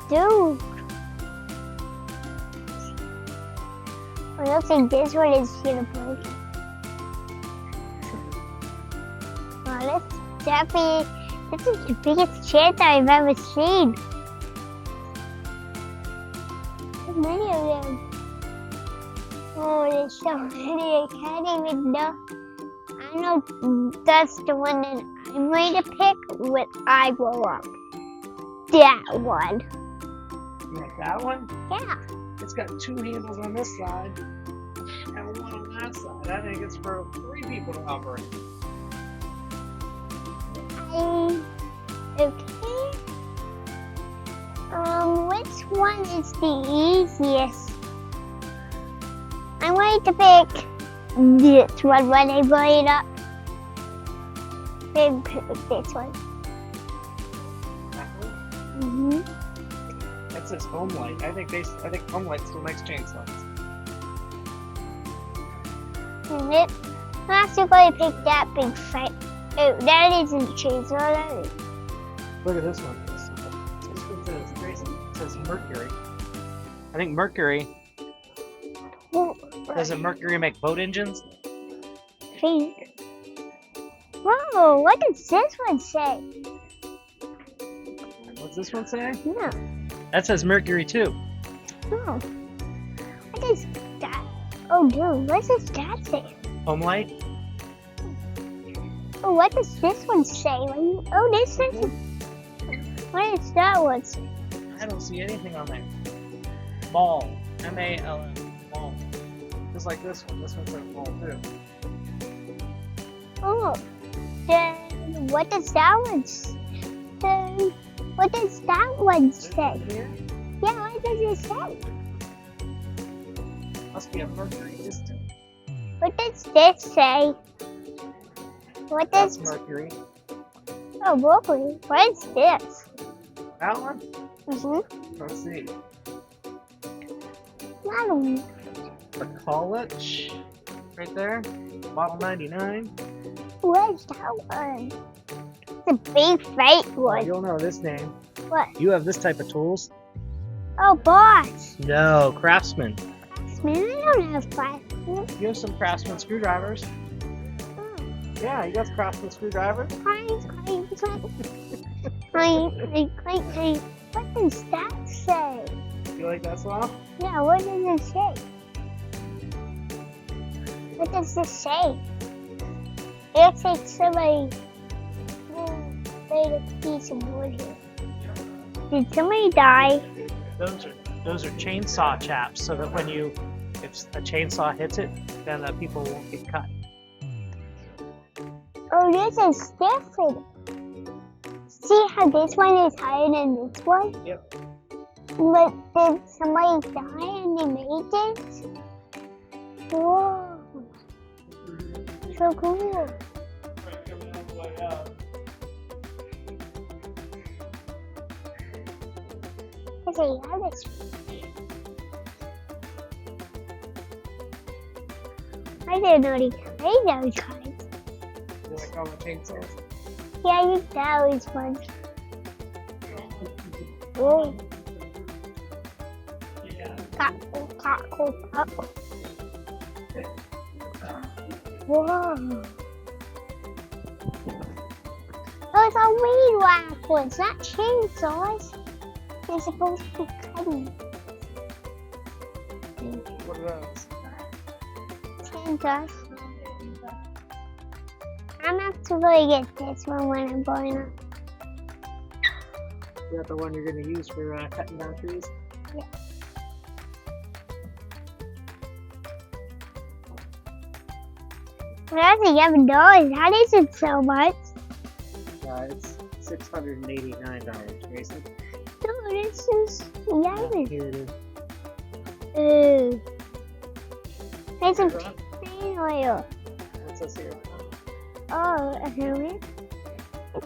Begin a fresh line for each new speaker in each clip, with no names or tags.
Dude. I don't think this one is gonna break. Well, this is the biggest chance I've ever seen. There's many of them. Oh, there's so many, I can't even know. I know that's the one that I'm going to pick when I grow up. That one.
You like that one?
Yeah.
It's got 2 handles on this side and 1 on that side. I think it's for 3 people to operate.
Okay. Which one is the easiest? I'm going to pick this one when I blow it up. Then pick this one.
That says home light. I think home light still makes chainsaws.
And it, I'm actually going to pick that big fight. Oh, that isn't chainsaw. That is.
Look at this one. This one says Greyson. It says Mercury. I think Mercury. Doesn't Mercury make boat engines?
Think. Whoa, what does this one say?
What's this one say?
Yeah.
That says Mercury too.
Oh. What is that? Oh, dude, what does that say?
Home light?
Oh, what does this one say? Oh, this says. What does that one say?
I don't see anything on there. Ball. M-A-L-L. Ball. Just like this one. This one says ball too.
Oh. Then what does that one say? What does that one say?
Here?
Yeah, what does it say?
Must be a Mercury-Disston.
What does this say? What
That's
does...
Mercury.
Oh, Mercury. What is this?
That one?
Mm-hmm.
Let's see.
I don't know.
The college. Right there. Model 99.
What is that one? It's a big fake
Oh,
one.
you'll know this name.
What?
You have this type of tools?
Oh, boss.
No, Craftsman.
Man, I don't have five.
You have some Craftsman screwdrivers. Yeah, you got Craftsman screwdrivers.
What does that say?
You like that saw?
Yeah, what does it say? What does this say? It looks like somebody made a piece of wood here. Did somebody die?
Those are chainsaw chaps, so that when if a chainsaw hits it, then the people won't get cut.
Oh, this is different. See how this one is higher than this one?
Yep.
But did somebody die and they made this? Whoa. So cool. I say, yeah, this. I didn't know they made those kinds.
You like all the chainsaws?
Yeah, I use those ones. Whoa. Cockle, cockle, cockle. Whoa. Those are weed whackers, not chainsaws. They're supposed to be cutting.
What are those?
Chainsaws. I'm actually gonna get this one when I'm going up.
Is that the one you're going to use for cutting down trees?
Yeah. Well, that's $11. How is it so much?
It's $689, Greyson.
No, this is $11.
Here it is.
Ooh. There's some chain oil.
What's this here?
Oh, a helmet.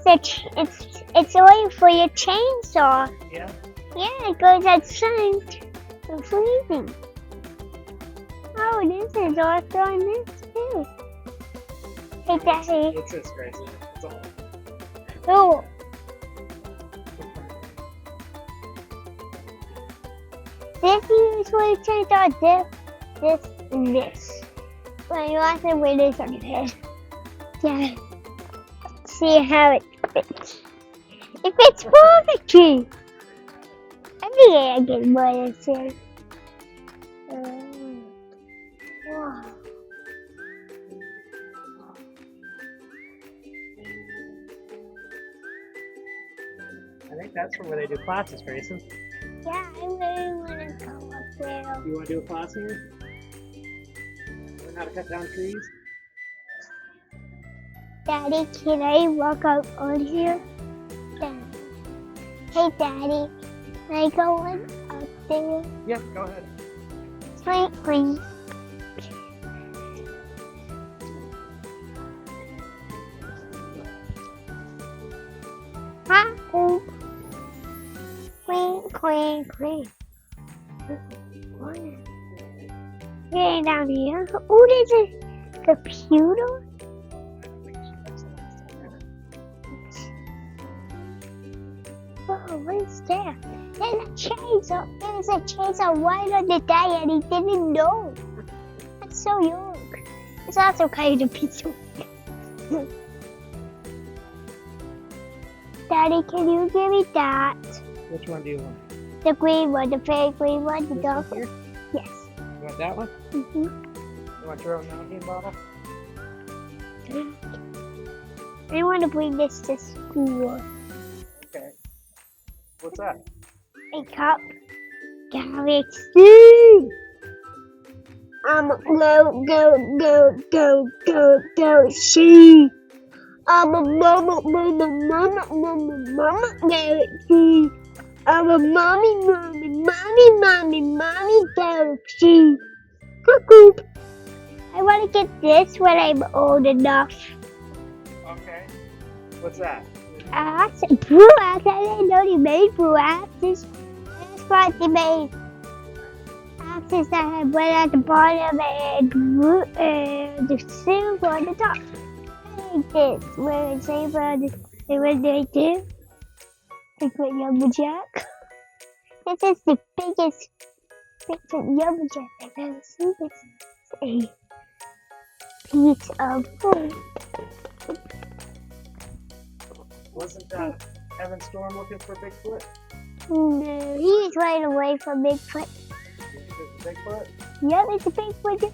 It's oil for your chainsaw.
Yeah.
Yeah, it goes outside for freezing. Oh, this is also on this too. Hey, Daddy.
What's this, Greyson? It's all.
Oh. this usually turns out this, and this. But you have to wear this on your head. Yeah. See how it fits. It fits perfectly. I think I get more this year. Wow.
I think that's for where they do classes, Grayson.
Yeah, I really want to go up there.
You want to do a class here? Learn how to cut down trees?
Daddy, can I walk out on here? Dad. Hey, Daddy, can I go on up there?
Yep, go ahead.
Please. Ha! Queen. Hey, down here. Oh, there's a computer. Oh, what is that? There's a chainsaw. There's a chainsaw right on the day and he didn't know. That's so young. It's also kind of piece of Daddy, can you give me that?
Which one do you want?
The green one, the very green one, the dark one?
Here?
Yes.
You want that one?
Mm-hmm.
You want your own Mountain bottle?
I want to bring this to school.
Okay. What's that?
A cup. Galaxy. Go, see. I'm a mama galaxy. I'm a mommy galaxy. Cuckoo. I want to get this when I'm old enough.
Okay. What's that?
Axe, blue axe. I didn't know they made blue axes. That's what they made. Axes that had red at the bottom and blue and the silver on the top. Like this, where it's silver on the silver right there. Like what Lumberjack. This is the biggest Lumberjack I've ever seen. This is a piece of food.
Wasn't Evan Storm looking for Bigfoot?
No, he's right away from Bigfoot.
Is it Bigfoot?
Yep, it's a Bigfoot.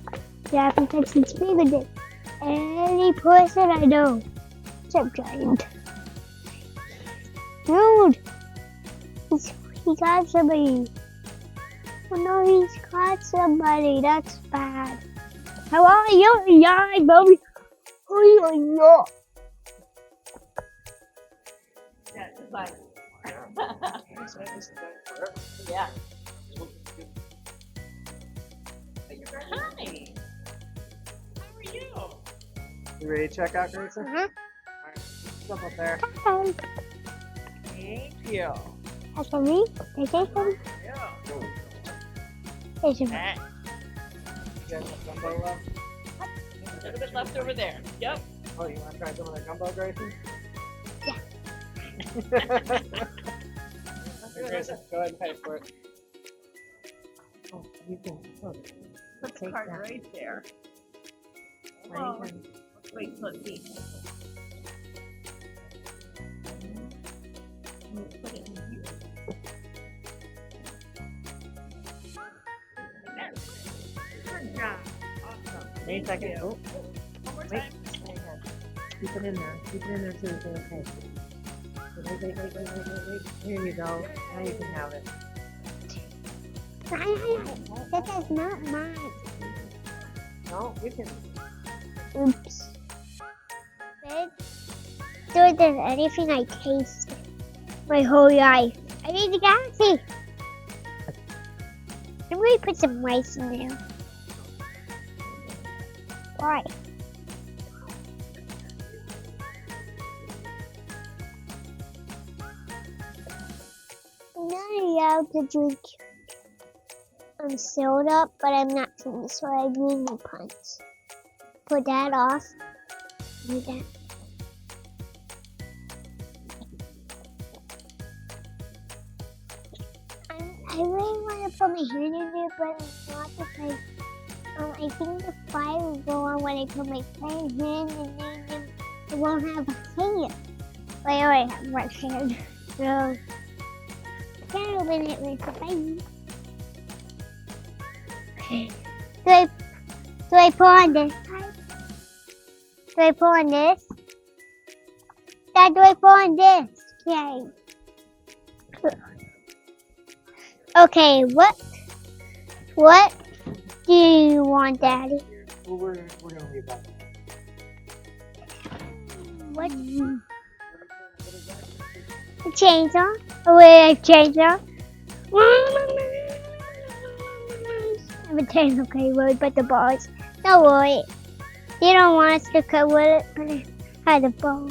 Yeah, because it's bigger than any person I know. Except giant. Dude! He got somebody. Oh no, he's caught somebody. That's bad. How are you? Yeah, mommy. Oh, yeah.
Yeah, it's like,
Yeah.
yeah. Hi. How are you?
You ready to check out, Grayson?
Uh-huh.
Alright, jump up there.
Okay.
Thank you.
That's for me. Take it from me.
Yeah.
There's a
You guys have gumbo left?
A little bit left over there. Yep.
Oh, you want to try some of the gumbo, Grayson?
Yeah.
Here, Grayson, go ahead and pay for it. Oh, you can look.
Put the
Take
card
that.
right there.
Now
Oh,
you can-
wait till it's eat. Put it in here. There. Good job. Awesome.
Wait a second. Oh,
One more
wait.
time.
Hang on. Keep it in there. Keep it in there so it's okay. Wait. Here you go. Now you can have it.
That is not mine.
No, you can.
Oops. There than anything I taste my whole life. I need the galaxy. I'm going to put some rice in there. Why? I'm not allowed to drink soda, but I'm not finished, so I need my punch. Put that off. Like that. I I really want to put my hand in there, but it's not because I think the fire will go on when I put my hand in, and then it won't have a hand. But I already have one hand, so I can't open it with the hand. Okay. Do I put on this side? Do I put on this? Dad, do I put on this? Yay. Okay, what do you want, Daddy?
Well, we're gonna leave that.
What?
What is that?
A chainsaw? Oh, wait, a chainsaw? I have a chainsaw, okay, wood, but the balls. Don't worry. You don't want us to cut wood, but I had the ball.